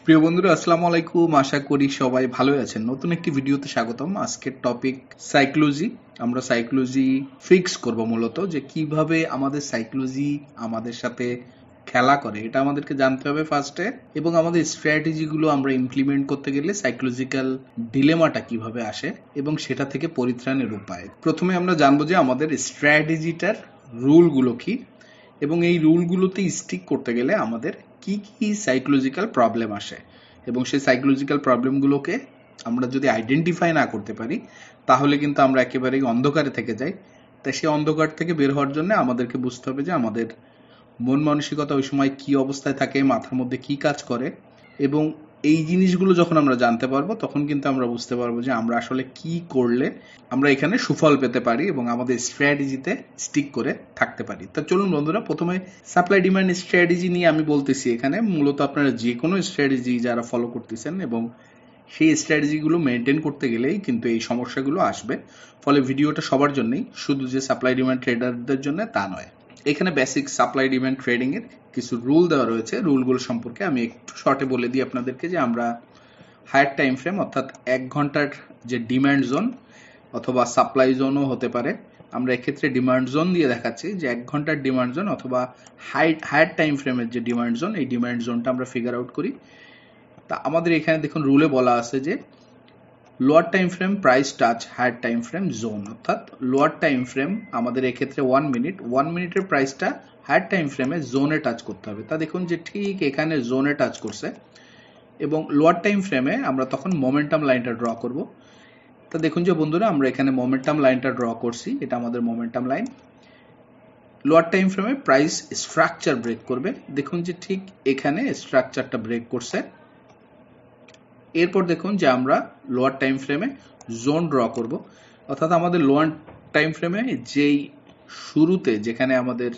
প্রিয় বন্ধুরা, আসসালামু আলাইকুম। আশা করি সবাই ভালো আছেন। নতুন একটি ভিডিওতে স্বাগতম। আজকের টপিক সাইকোলজি। আমরা সাইকোলজি ফিক্স করব, মূলত যে কিভাবে আমাদের সাইকোলজি আমাদের সাথে খেলা করে এটা আমাদেরকে জানতে হবে ফার্স্টে, এবং আমাদের স্ট্র্যাটেজিগুলো আমরা ইমপ্লিমেন্ট করতে গেলে সাইকোলজিক্যাল ডিলেমাটা কিভাবে আসে এবং সেটা থেকে পরিত্রাণের উপায়। প্রথমে আমরা জানবো যে আমাদের স্ট্র্যাটেজিটার রুলগুলো কি, এবং এই রুলগুলোতে স্টিক করতে গেলে আমাদের কি কি সাইকোলজিক্যাল প্রবলেম আসে, এবং সেই সাইকোলজিক্যাল প্রবলেমগুলোকে আমরা যদি আইডেন্টিফাই না করতে পারি তাহলে কিন্তু আমরা একেবারেই অন্ধকারে থেকে যাই। তাই সেই অন্ধকার থেকে বের হওয়ার জন্য আমাদেরকে বুঝতে হবে যে আমাদের মন মানসিকতা ওই সময় কি অবস্থায় থাকে, মাথার মধ্যে কি কাজ করে, এবং এই জিনিসগুলো যখন আমরা জানতে পারবো তখন কিন্তু আমরা বুঝতে পারবো যে আমরা আসলে কি করলে আমরা এখানে সুফল পেতে পারি এবং আমাদের স্ট্র্যাটেজিতে স্টিক করে থাকতে পারি। তা চলুন বন্ধুরা, প্রথমে সাপ্লাই ডিমান্ড স্ট্র্যাটেজি নিয়ে আমি বলতেছি। এখানে মূলত আপনারা যে কোনো স্ট্র্যাটেজি যারা ফলো করতেছেন এবং সেই স্ট্র্যাটেজিগুলো মেনটেন করতে গেলেই কিন্তু এই সমস্যাগুলো আসবে। ফলে ভিডিওটা সবার জন্যই, শুধু যে সাপ্লাই ডিমান্ড ট্রেডারদের জন্য তা নয়। এখানে বেসিক সাপ্লাই ডিমান্ড ট্রেডিং এর কিছু রুল দেওয়া রয়েছে। রুলগুলো সম্পর্কে আমি একটু শর্টে বলে দিই আপনাদেরকে, যে আমরা হায়ার টাইম ফ্রেম অর্থাৎ 1 ঘন্টার যে ডিমান্ড জোন অথবা সাপ্লাই জোনও হতে পারে, আমরা এক্ষেত্রে ডিমান্ড জোন দিয়ে দেখাচ্ছি যে 1 ঘন্টার ডিমান্ড জোন অথবা হায়ার টাইম ফ্রেমের যে ডিমান্ড জোন, এই ডিমান্ড জোনটা আমরা ফিগার আউট করি। তা আমাদের এখানে দেখুন রুলে বলা আছে যে lower time frame price touch higher time frame zone, অর্থাৎ লোয়ার টাইম ফ্রেম আমাদের এক্ষেত্রে 1 মিনিটের প্রাইসটা হায়ার টাইম ফ্রেমে জোনে টাচ করতে হবে। তা দেখুন যে ঠিক এখানে জোনে টাচ করছে, এবং লোয়ার টাইম ফ্রেমে আমরা তখন মোমেন্টাম লাইনটা ড্র করব। তা দেখুন যে বন্ধুরা, আমরা এখানে মোমেন্টাম লাইনটা ড্র করছি, এটা আমাদের মোমেন্টাম লাইন। লোয়ার টাইম ফ্রেমে প্রাইস স্ট্রাকচার ব্রেক করবে, দেখুন যে ঠিক এখানে স্ট্রাকচারটা ব্রেক করছে। এরপর দেখুন যে আমরা লোয়ার টাইম ফ্রেমে জোন ড্র করব, অর্থাৎ আমাদের লোয়ার টাইম ফ্রেমে যেই শুরুতে যেখানে আমাদের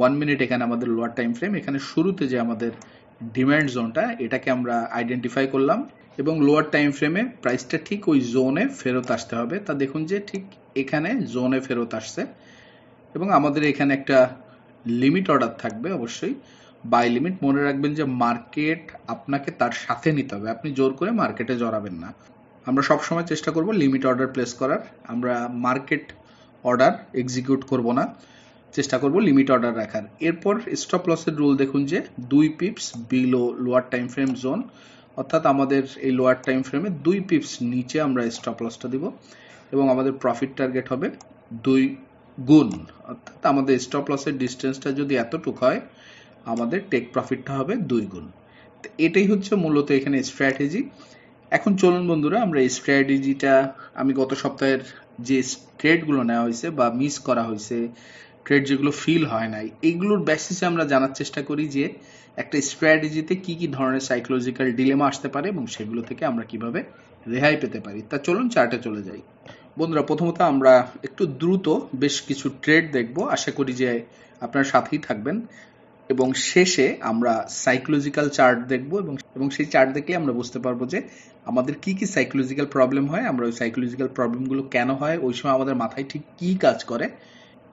1 মিনিট, এখানে আমাদের লোয়ার টাইম ফ্রেম, এখানে শুরুতে যে আমাদের ডিমান্ড জোনটা, এটাকে আমরা আইডেন্টিফাই করলাম, এবং লোয়ার টাইম ফ্রেমে প্রাইসটা ঠিক ওই জোনে ফেরত আসতে হবে। তা দেখুন যে ঠিক এখানে জোনে ফেরত আসছে, এবং আমাদের এখানে একটা লিমিট অর্ডার থাকবে অবশ্যই, বাই লিমিট। মনে রাখবেন যে মার্কেট আপনাকে তার সাথে নিতে হবে, আপনি জোর করে মার্কেটে জড়াবেন না। আমরা সবসময় চেষ্টা করব লিমিট অর্ডার প্লেস করার, আমরা মার্কেট অর্ডার এক্সিকিউট করব না, চেষ্টা করব লিমিট অর্ডার রাখার। এরপর স্টপ লসের রুল দেখুন যে 2 pips below lower time frame zone, অর্থাৎ আমাদের এই লোয়ার টাইম ফ্রেমে 2 পিপস নিচে আমরা স্টপ লসটা দিব, এবং আমাদের প্রফিট টার্গেট হবে 2 গুণ, অর্থাৎ আমাদের স্টপ লসের ডিস্টেন্সটা যদি এতটুকু হয়, আমাদের টেক প্রফিটটা হবে 2 গুণ। এটাই হচ্ছে মূলত এখানে স্ট্র্যাটেজি। এখন চলুন বন্ধুরা, আমরা এই স্ট্র্যাটেজিটা, আমি গত সপ্তাহের যে ট্রেডগুলো নেওয়া হয়েছে বা মিস করা হয়েছে, ট্রেড যেগুলো ফিল হয় নাই, এইগুলোর বেসিসে আমরা জানার চেষ্টা করি যে একটা স্ট্র্যাটেজিতে কি কি ধরনের সাইকোলজিক্যাল ডিলেমা আসতে পারে এবং সেগুলো থেকে আমরা কিভাবে রেহাই পেতে পারি। তা চলুন চার্টে চলে যাই। বন্ধুরা, প্রথমত আমরা একটু দ্রুত বেশ কিছু ট্রেড দেখব, আশা করি যে আপনার সাথেই থাকবেন, এবং শেষে আমরা সাইকোলজিক্যাল চার্ট দেখব, এবং সেই চার্ট দেখলে আমরা বুঝতে পারবো যে আমাদের কি কি সাইকোলজিক্যাল প্রবলেম হয়, আমরা ওই সাইকোলজিক্যাল প্রবলেমগুলো কেন হয়, ওই সময় আমাদের মাথায় ঠিক কি কাজ করে,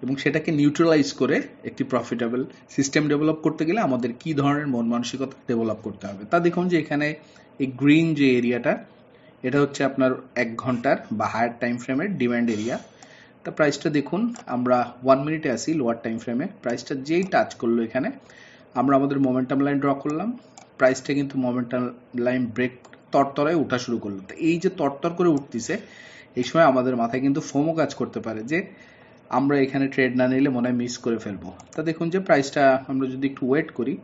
এবং সেটাকে নিউট্রালাইজ করে একটি প্রফিটেবল সিস্টেম ডেভেলপ করতে গেলে আমাদের কি ধরনের মন মানসিকতা ডেভেলপ করতে হবে। তা দেখুন যে এখানে এই গ্রিন যে এরিয়াটা, এটা হচ্ছে আপনার 1 ঘন্টার বা হায়ার টাইম ফ্রেমের ডিমান্ড এরিয়া। তা প্রাইসটা দেখুন, আমরা 1 মিনিটে আসি লোয়ার টাইম ফ্রেমে, প্রাইসটা যেই টাচ করলো এখানে, আমরা আমাদের মোমেন্টাম লাইন ড্র করলাম, প্রাইসটা কিন্তু মোমেন্টাম লাইন ব্রেক তরতরায় উঠা শুরু করলো। তো এই যে তরতর করে উঠতেছে, এই সময় আমাদের মাথায় কিন্তু ফোমো কাজ করতে পারে যে আমরা এখানে ট্রেড না নিলে মনে হয় মিস করে ফেলবো। তা দেখুন যে প্রাইসটা আমরা যদি একটু ওয়েট করি,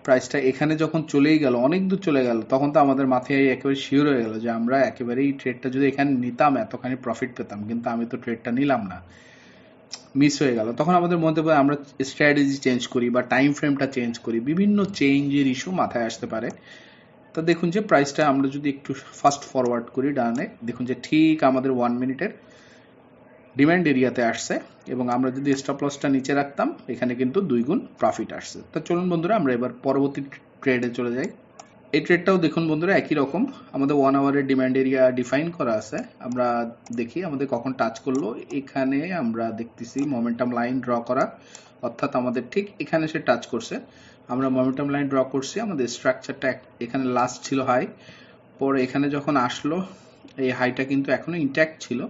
প্রাইসটা এখানে যখন চলেই গেল, অনেক দূর চলে গেল, তখন তো আমাদের মাথায় একেবারে শিওর হয়ে গেল যে আমরা একেবারেই ট্রেডটা যদি এখানে নিতাম এতখানি প্রফিট পেতাম, কিন্তু আমি তো ট্রেডটা নিলাম না, মিস হয়ে গেল। তখন আমাদের মধ্যে আমরা স্ট্র্যাটেজি চেঞ্জ করি বা টাইম ফ্রেমটা চেঞ্জ করি, বিভিন্ন চেঞ্জের ইস্যু মাথায় আসতে পারে। তো দেখুন যে প্রাইসটা আমরা যদি একটু ফাস্ট ফরওয়ার্ড করি ডানে, দেখুন যে ঠিক আমাদের 1 মিনিটের ডিমান্ড এরিয়াতে আসছে, এবং আমরা যদি স্টপ লসটা নিচে রাখতাম, এখানে কিন্তু 2 গুণ প্রফিট আসছে। তো চলুন বন্ধুরা, আমরা এবার পরবর্তী ট্রেডে চলে যাই। এই ট্রেডটাও দেখুন বন্ধুরা একই রকম, আমাদের 1 আওয়ারের ডিমান্ড এরিয়া ডিফাইন করা আছে। আমরা দেখি আমাদের কখন টাচ করলো, এখানে আমরা দেখতেছি মোমেন্টাম লাইন ড্র করা, অর্থাৎ আমাদের ঠিক এখানে সে টাচ করছে। আমরা মোমেন্টাম লাইন ড্র করছি, আমাদের স্ট্রাকচারটা এখানে লাস্ট ছিল হাই, পরে এখানে যখন আসলো এই হাইটা কিন্তু এখনো ইনট্যাক্ট ছিল,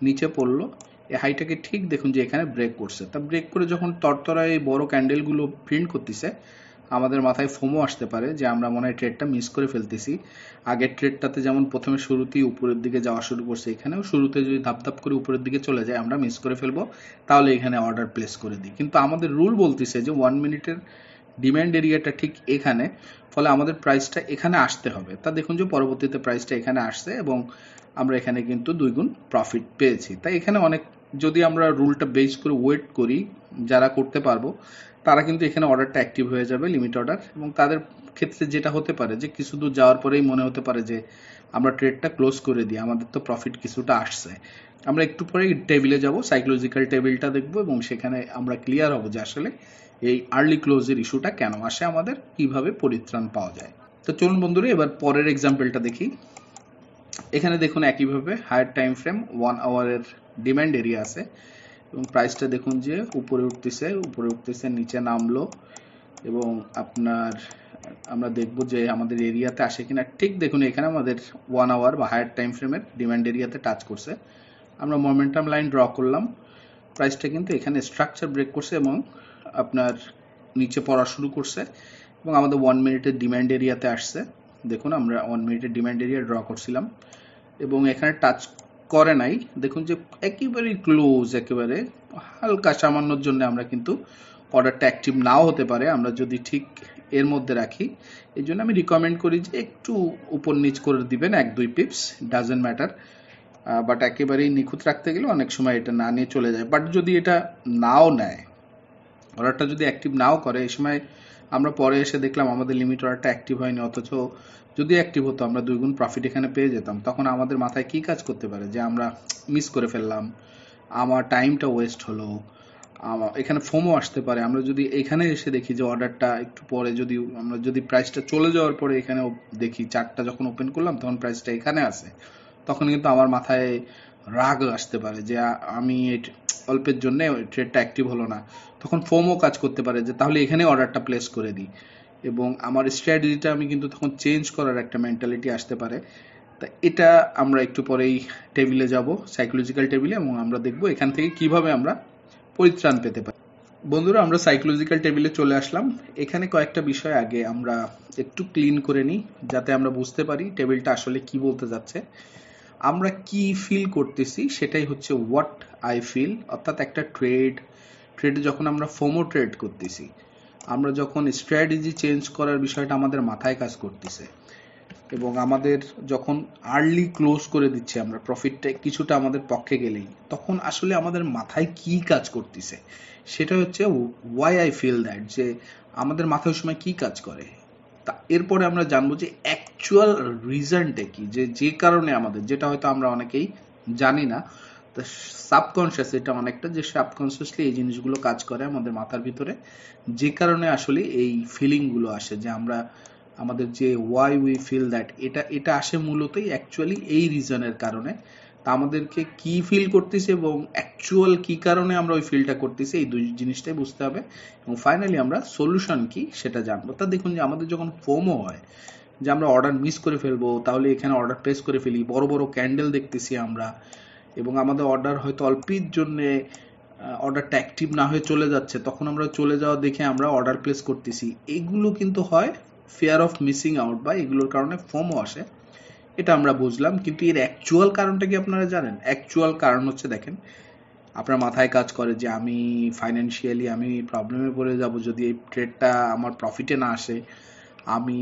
নিচে পড়লো, এই হাইটাকে ঠিক দেখুন যে এখানে ব্রেক করছে। তা ব্রেক করে যখন তরতরায় এই বড় ক্যান্ডেলগুলো প্রিন্ট করতেছে, আমাদের মাথায় ফোমো আসতে পারে যে আমরা মনে হয় ট্রেডটা মিস করে ফেলতেছি। আগের ট্রেডটাতে যেমন প্রথমে শুরুতেই উপরের দিকে যাওয়া শুরু করছে, এখানেও শুরুতে যদি ধাপ করে উপরের দিকে চলে যায় আমরা মিস করে ফেলবো, তাহলে এখানে অর্ডার প্লেস করে দিই। কিন্তু আমাদের রুল বলতেছে যে 1 মিনিটের ডিম্যান্ড এরিয়াটা ঠিক এখানে, ফলে আমাদের প্রাইসটা এখানে আসতে হবে। তা দেখুন যে পরবর্তীতে প্রাইসটা এখানে আসছে এবং আমরা এখানে কিন্তু 2 গুণ প্রফিট পেয়েছি। তাই এখানে অনেক, যদি আমরা রুলটা বেস করে ওয়েট করি, যারা করতে পারবো তারা কিন্তু এখানে অর্ডারটা অ্যাক্টিভ হয়ে যাবে, লিমিট অর্ডার, এবং তাদের ক্ষেত্রে যেটা হতে পারে যে কিছু দূর যাওয়ার পরেই মনে হতে পারে যে আমরা ট্রেডটা ক্লোজ করে দিই, আমাদের তো প্রফিট কিছুটা আসছে। আমরা একটু পরে টেবিলে যাব, সাইকোলজিক্যাল টেবিলটা দেখব এবং সেখানে আমরা ক্লিয়ার হব যে আসলে এই আর্লি ক্লোজের ইস্যুটা কেন আসে, আমাদের কিভাবে পরিত্রাণ পাওয়া যায়। তো চলুন বন্ধুরা এবার পরের এক্সাম্পলটা দেখি। এখানে দেখুন একইভাবে হায়ার টাইম ফ্রেম 1 আওয়ারের ডিমান্ড এরিয়া আছে এবং প্রাইসটা দেখুন যে উপরে উঠতেছে নিচে নামলো এবং আপনার আমরা দেখব যে আমাদের এরিয়াতে আসে কিনা। ঠিক দেখুন এখানে আমাদের 1 আওয়ার বা হায়ার টাইম ফ্রেমের ডিমান্ড এরিয়াতে টাচ করছে। আমরা মোমেন্টাম লাইন ড্র করলাম, প্রাইসটা কিন্তু এখানে স্ট্রাকচার ব্রেক করছে এবং আপনার নিচে পড়া শুরু করছে এবং আমাদের 1 মিনিটের ডিমান্ড এরিয়াতে আসছে। দেখুন আমরা 1 মিনিটের ডিমান্ড এরিয়া ড্র করছিলাম এবং এখানে টাচ করে নাই, দেখুন যে একেবারে ক্লোজ, একেবারে হালকা সামান্যর জন্য আমরা কিন্তু অর্ডারটা অ্যাক্টিভ নাও হতে পারে আমরা যদি ঠিক এর মধ্যে রাখি। এই জন্য আমি রিকমেন্ড করি যে একটু উপর নিচ করে দিবেন, 1-2 পিপস, ডাজেন্ট ম্যাটার। বাট একেবারেই নিখুঁত রাখতে গেলে অনেক সময় এটা না নিয়ে চলে যায়। বাট যদি এটা নাও নেয়, অর্ডারটা যদি অ্যাক্টিভ নাও করে, এই সময় আমরা পরে এসে দেখলাম আমাদের লিমিট অর্ডারটা অ্যাক্টিভ হয়নি, অথচ যদি অ্যাক্টিভ হতো আমরা 2 গুণ প্রফিট এখানে পেয়ে যেতাম। তখন আমাদের মাথায় কি কাজ করতে পারে যে আমরা মিস করে ফেললাম, আমার টাইমটা ওয়েস্ট হলো, এখানে ফোমো আসতে পারে। আমরা যদি এখানে এসে দেখি যে অর্ডারটা একটু পরে, যদি প্রাইসটা চলে যাওয়ার পরে এখানে দেখি চার্টটা যখন ওপেন করলাম তখন প্রাইসটা এখানে আছে, তখন কিন্তু আমার মাথায় রাগ আসতে পারে যে আমি অল্পের জন্য ট্রেডটা অ্যাক্টিভ হলো না। তখন ফোমো কাজ করতে পারে যে তাহলে এখানে অর্ডারটা প্লেস করে দিই, এবং আমার স্ট্র্যাটেজিটা আমি কিন্তু তখন চেঞ্জ করার একটা মেন্টালিটি আসতে পারে। তা এটা আমরা একটু পরেই টেবিলে যাব, সাইকোলজিক্যাল টেবিলে, এবং আমরা দেখব এখান থেকে কিভাবে আমরা পরিত্রাণ পেতে পারি। বন্ধুরা আমরা সাইকোলজিক্যাল টেবিলে চলে আসলাম। এখানে কয়েকটা বিষয় আগে আমরা একটু ক্লিন করে নিই যাতে আমরা বুঝতে পারি টেবিলটা আসলে কি বলতে যাচ্ছে। আমরা কি ফিল করতেছি সেটাই হচ্ছে হোয়াট আই ফিল, অর্থাৎ একটা ট্রেডে যখন আমরা ফোমো ট্রেড করতেছি, আমরা যখন স্ট্র্যাটেজি চেঞ্জ করার বিষয়টা আমাদের মাথায় কাজ করতেছে এবং আমাদের যখন আর্লি ক্লোজ করে দিচ্ছে আমরা প্রফিটটা কিছুটা আমাদের পক্ষে গেলেই, তখন আসলে আমাদের মাথায় কি কাজ করতেছে সেটা হচ্ছে ওয়াই আই ফিল দ্যাট, যে আমাদের মাথায় ওই সময় কি কাজ করে। তা এরপরে আমরা জানবো যে অ্যাকচুয়াল রিজনটা কি, যে কারণে আমাদের, যেটা হয়তো আমরা অনেকেই জানি না, তা সাবকনশিয়াস, এটা অনেকটা যে সাবকনশিয়াসলি এই জিনিসগুলো কাজ করে আমাদের মাথার ভিতরে, যে কারণে আসলে এই ফিলিংগুলো আসে, যে আমরা আমাদের যে ওয়াই উই ফিল দ্যাট, এটা আসে মূলতই অ্যাকচুয়ালি এই রিজনের কারণে। তা আমাদেরকে কি ফিল করতেছি এবং অ্যাকচুয়াল কি কারণে আমরা ওই ফিলটা করতেছি, এই দুই জিনিসটাই বুঝতে হবে এবং ফাইনালি আমরা সলিউশন কি সেটা জানবো। তা দেখুন যে আমাদের যখন ফোমো হয় যে আমরা অর্ডার মিস করে ফেলবো, তাহলে এখানে অর্ডার প্লেস করে ফেলি, বড় বড় ক্যান্ডেল দেখতেছি আমরা এবং আমাদের অর্ডার হয়তো অল্পের জন্যে অর্ডারটা অ্যাক্টিভ না হয়ে চলে যাচ্ছে, তখন আমরা চলে যাওয়া দেখে আমরা অর্ডার প্লেস করতেছি। এগুলো কিন্তু হয় ফিয়ার অফ মিসিং আউট, বা এগুলোর কারণে ফোমো আসে, এটা আমরা বুঝলাম। কিন্তু এর অ্যাকচুয়াল কারণটা কি আপনারা জানেন? অ্যাকচুয়াল কারণ হচ্ছে, দেখেন আপনার মাথায় কাজ করে যে আমি ফাইন্যান্সিয়ালি আমি প্রবলেমে পড়ে যাব যদি এই ট্রেডটা আমার প্রফিটে না আসে, আমি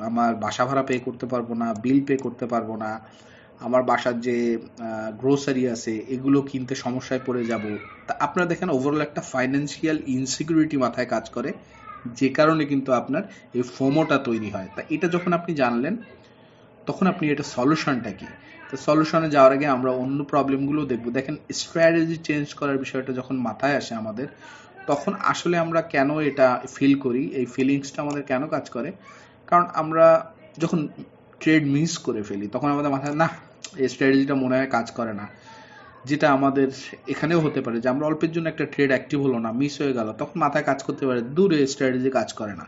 আমার বাসা ভাড়া পে করতে পারবো না, বিল পে করতে পারবো না, আমার বাসার যে গ্রোসারি আছে এগুলো কিনতে সমস্যায় পড়ে যাব। তা আপনারা দেখেন ওভারঅল একটা ফাইন্যান্সিয়াল ইনসিকিউরিটি মাথায় কাজ করে, যে কারণে কিন্তু আপনার এই ফোমোটা তৈরি হয়। তা এটা যখন আপনি জানলেন, তখন আপনি এটা সলিউশনটা কি, তো সলিউশনে যাওয়ার আগে আমরা অন্য প্রবলেমগুলো দেখবো। দেখেন স্ট্র্যাটেজি চেঞ্জ করার বিষয়টা যখন মাথায় আসে আমাদের, তখন আসলে আমরা কেন এটা ফিল করি, এই ফিলিংসটা আমাদের কেন কাজ করে। কারণ আমরা যখন ট্রেড মিস করে ফেলি তখন আমাদের মাথায় না, এই স্ট্র্যাটেজিটা মনে হয় কাজ করে না, যেটা আমাদের এখানেও হতে পারে যে আমরা অল্পের জন্য একটা ট্রেড অ্যাক্টিভ হলো না, মিস হয়ে গেল, তখন মাথায় কাজ করতে পারে দূরে স্ট্র্যাটেজি কাজ করে না,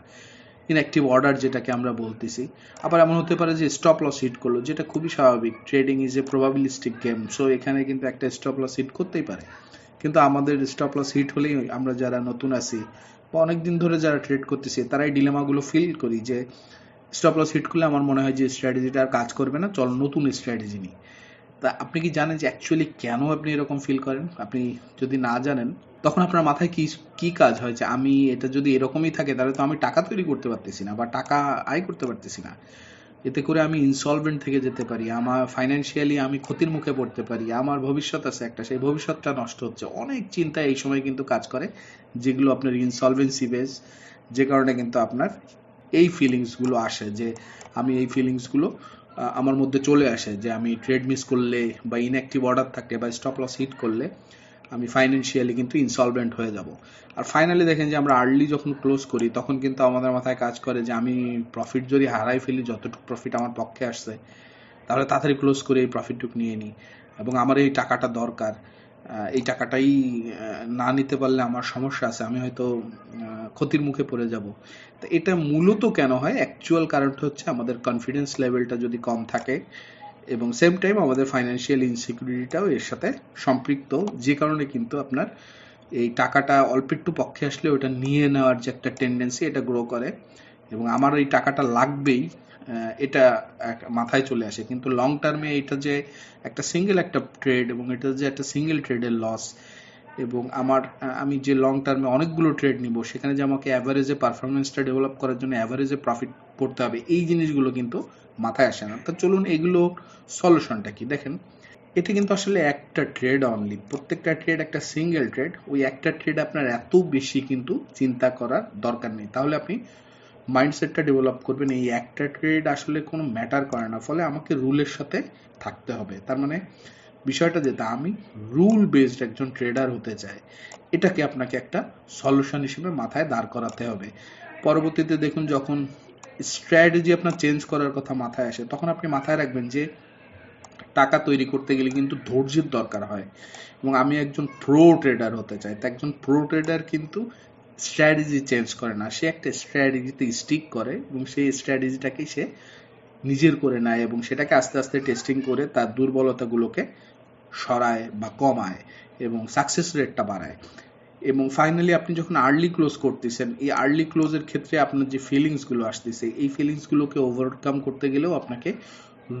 ইনঅ্যাক্টিভ অর্ডার যেটাকে আমরা বলতেছি। আবার এমন হতে পারে যে স্টপ লস হিট করলো, যেটা খুবই স্বাভাবিক, trading is a probabilistic game, so এখানে কিন্তু একটা স্টপ লস হিট করতেই পারে। কিন্তু আমাদের স্টপ লস হিট হলেই আমরা যারা নতুন আছি বা অনেকদিন ধরে যারা ট্রেড করতেছি তারাই ডিলেমাগুলো ফিল করি যে স্টপ লস হিট করলে আমার মনে হয় যে স্ট্র্যাটেজিটা আর কাজ করবে না, চল নতুন স্ট্র্যাটেজি নিই। তা আপনি কি জানেন যে অ্যাকচুয়ালি কেন আপনি এরকম ফিল করেন? আপনি যদি না জানেন তখন আপনার মাথায় কি কি কাজ হয় যে আমি এটা যদি এরকমই থাকে তাহলে তো আমি টাকা তৈরি করতে পারতেছি না বা টাকা আয় করতে পারতেছি না, এতে করে আমি ইনসলভেন্ট থেকে যেতে পারি, আমার ফাইন্যান্সিয়ালি আমি ক্ষতির মুখে পড়তে পারি, আমার ভবিষ্যৎ আছে একটা, সেই ভবিষ্যৎটা নষ্ট হচ্ছে। অনেক চিন্তা এই সময় কিন্তু কাজ করে, যেগুলো আপনার ইনসলভেন্সি বেস, যে কারণে কিন্তু আপনার এই ফিলিংসগুলো আসে, যে আমি এই ফিলিংসগুলো আমার মধ্যে চলে আসে যে আমি ট্রেড মিস করলে বা ইনঅ্যাক্টিভ অর্ডার থাকলে বা স্টপ লস হিট করলে আমি ফাইন্যান্সিয়ালি কিন্তু ইনসলভেন্ট হয়ে যাব। আর ফাইনালি দেখেন যে আমরা আর্লি যখন ক্লোজ করি তখন কিন্তু আমাদের মাথায় কাজ করে যে আমি প্রফিট যদি হারাই ফেলি, যতটুকু প্রফিট আমার পক্ষে আসছে, তাহলে তাড়াতাড়ি ক্লোজ করে এই প্রফিটটুকু নিয়ে নিই, এবং আমার এই টাকাটা দরকার, এই টাকাটাই না নিতে পারলে আমার সমস্যা আছে, আমি হয়তো ক্ষতির মুখে পড়ে যাব। তো এটা মূলত কেন হয়? অ্যাকচুয়াল কারণটা হচ্ছে আমাদের কনফিডেন্স লেভেলটা যদি কম থাকে এবং সেম টাইম আমাদের ফাইন্যান্সিয়াল ইনসিকিউরিটিটাও এর সাথে সম্পৃক্ত, যে কারণে কিন্তু আপনার এই টাকাটা অল্প একটু পক্ষে আসলে ওটা নিয়ে নেওয়ার যে একটা টেন্ডেন্সি এটা গ্রো করে, এবং আমার এই টাকাটা লাগবেই এটা মাথায় চলে আসে। কিন্তু লং টার্মে এটা যে একটা সিঙ্গেল একটা ট্রেড এবং এটা যে একটা সিঙ্গেল ট্রেডের লস, এবং আমি যে লং টার্মে অনেকগুলো ট্রেড নিব সেখানে যে আমাকে অ্যাভারেজে পারফরমেন্সটা ডেভেলপ করার জন্য অ্যাভারেজে প্রফিট করতে হবে, এই জিনিসগুলো কিন্তু মাথায় আসে না। তো চলুন এগুলো সলিউশনটা কি দেখেন। এটা কিন্তু আসলে একটা ট্রেড অনলি, প্রত্যেকটা ট্রেড একটা সিঙ্গেল ট্রেড, ওই একটা ট্রেড আপনার এত বেশি কিন্তু চিন্তা করার দরকার নেই, তাহলে আপনি মাইন্ডসেটটা ডেভেলপ করবেন এই একটা ট্রেড আসলে কোনো ম্যাটার করে না, ফলে আমাকে রুলের সাথে থাকতে হবে। তার মানে বিষয়টা যেটা, আমি রুল বেসড একজন ট্রেডার হতে চাই, এটাকে আপনাকে একটা সলিউশন হিসেবে মাথায় দাঁড় করাতে হবে। পরবর্তীতে দেখুন যখন স্ট্র্যাটেজি আপনার চেঞ্জ করার কথা মাথায় আসে, তখন আপনি মাথায় রাখবেন যে টাকা তৈরি করতে গেলে কিন্তু ধৈর্যের দরকার হয়, এবং আমি একজন প্রো ট্রেডার হতে চাই। তো একজন প্রো ট্রেডার কিন্তু স্ট্র্যাটেজি চেঞ্জ করে না, সে একটা স্ট্র্যাটেজিতে স্টিক করে এবং সেই স্ট্র্যাটেজিটাকে সে নিজের করে নেয় এবং সেটাকে আস্তে আস্তে টেস্টিং করে তার দুর্বলতাগুলোকে সরায় বা কমায় এবং সাকসেস রেটটা বাড়ায়। এবং ফাইনালি আপনি যখন আর্লি ক্লোজ করতেছেন, এই আর্লি ক্লোজের ক্ষেত্রে আপনার যে ফিলিংসগুলো আসতেছে, এই ফিলিংসগুলোকে ওভারকাম করতে গেলেও আপনাকে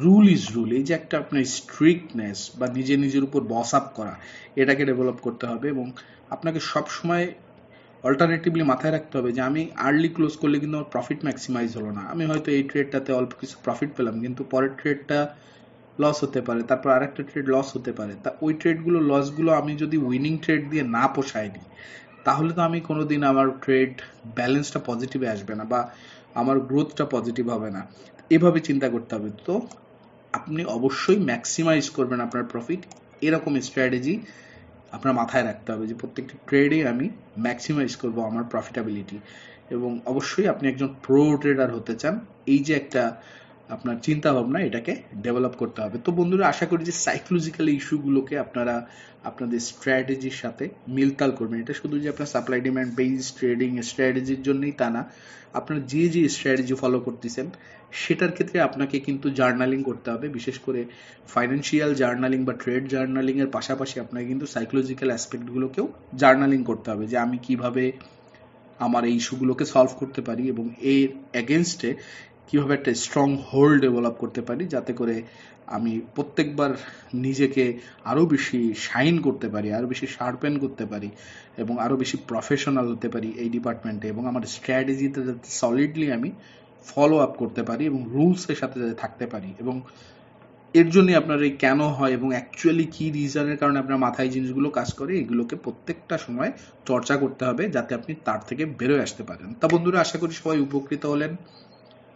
রুল ইজ রুল, এই যে একটা আপনার স্ট্রিক্টনেস বা নিজের উপর বস আপ করা, এটাকে ডেভেলপ করতে হবে। এবং আপনাকে সবসময় অল্টারনেটিভলি মাথায় রাখতে হবে যে আমি আর্লি ক্লোজ করলে কিন্তু আমার প্রফিট ম্যাক্সিমাইজ হলো না, আমি হয়তো এই ট্রেডটাতে অল্প কিছু প্রফিট পেলাম কিন্তু পরের ট্রেডটা লস হতে পারে, তারপর আরেকটা ট্রেড লস হতে পারে। তা ওই ট্রেডগুলো লসগুলো আমি যদি উইনিং ট্রেড দিয়ে না পোষাইনি, তাহলে তো আমি কোনোদিন আমার ট্রেড ব্যালেন্সটা পজিটিভে আসবে না বা আমার গ্রোথটা পজিটিভ হবে না। এভাবে চিন্তা করতে হবে। তো আপনি অবশ্যই ম্যাক্সিমাইজ করবেন আপনার প্রফিট, এরকম স্ট্র্যাটেজি আপনার মাথায় রাখতে হবে যে প্রত্যেকটি ট্রেডে আমি ম্যাক্সিমাইজ করব আমার প্রফিটাবিলিটি। এবং অবশ্যই আপনি একজন প্রো ট্রেডার হতে চান, এই যে একটা আপনার চিন্তা ভাবনা, এটাকে ডেভেলপ করতে হবে। তো বন্ধুরা, আশা করি যে সাইকোলজিক্যাল ইস্যুগুলোকে আপনারা আপনাদের স্ট্র্যাটেজির সাথে মিলতাল করবেন। এটা শুধু যে আপনার সাপ্লাই ডিমান্ড বেস ট্রেডিং স্ট্র্যাটেজির জন্যই তা না, আপনারা যে স্ট্র্যাটেজি ফলো করতেছেন সেটার ক্ষেত্রে আপনাকে কিন্তু জার্নালিং করতে হবে। বিশেষ করে ফাইন্যান্সিয়াল জার্নালিং বা ট্রেড জার্নালিং এর পাশাপাশি আপনাকে কিন্তু সাইকোলজিক্যাল অ্যাসপেক্টগুলোকেও জার্নালিং করতে হবে, যে আমি কিভাবে আমার এই ইস্যুগুলোকে সলভ করতে পারি এবং এর এগেনস্টে কিভাবে একটা স্ট্রং হোল্ড ডেভেলপ করতে পারি, যাতে করে আমি প্রত্যেকবার নিজেকে আরও বেশি শাইন করতে পারি, আরও বেশি শার্পেন করতে পারি এবং আরও বেশি প্রফেশনাল হতে পারি এই ডিপার্টমেন্টে, এবং আমার স্ট্র্যাটেজিতে যাতে সলিডলি আমি ফলো আপ করতে পারি এবং রুলসের সাথে যাতে থাকতে পারি। এবং এর জন্য আপনার এই কেন হয় এবং অ্যাকচুয়ালি কি রিজনের কারণে আপনার মাথায় জিনিসগুলো কাজ করে, এগুলোকে প্রত্যেকটা সময় চর্চা করতে হবে যাতে আপনি তার থেকে বেরোয় আসতে পারেন। তা বন্ধুরা, আশা করি সবাই উপকৃত হলেন।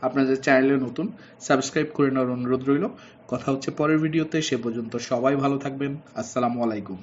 আপনাদের চ্যানেলে নতুন, সাবস্ক্রাইব করে নেওয়ার অনুরোধ রইল। কথা হচ্ছে পরের ভিডিওতে, সে পর্যন্ত সবাই ভালো থাকবেন। আসসালামু আলাইকুম।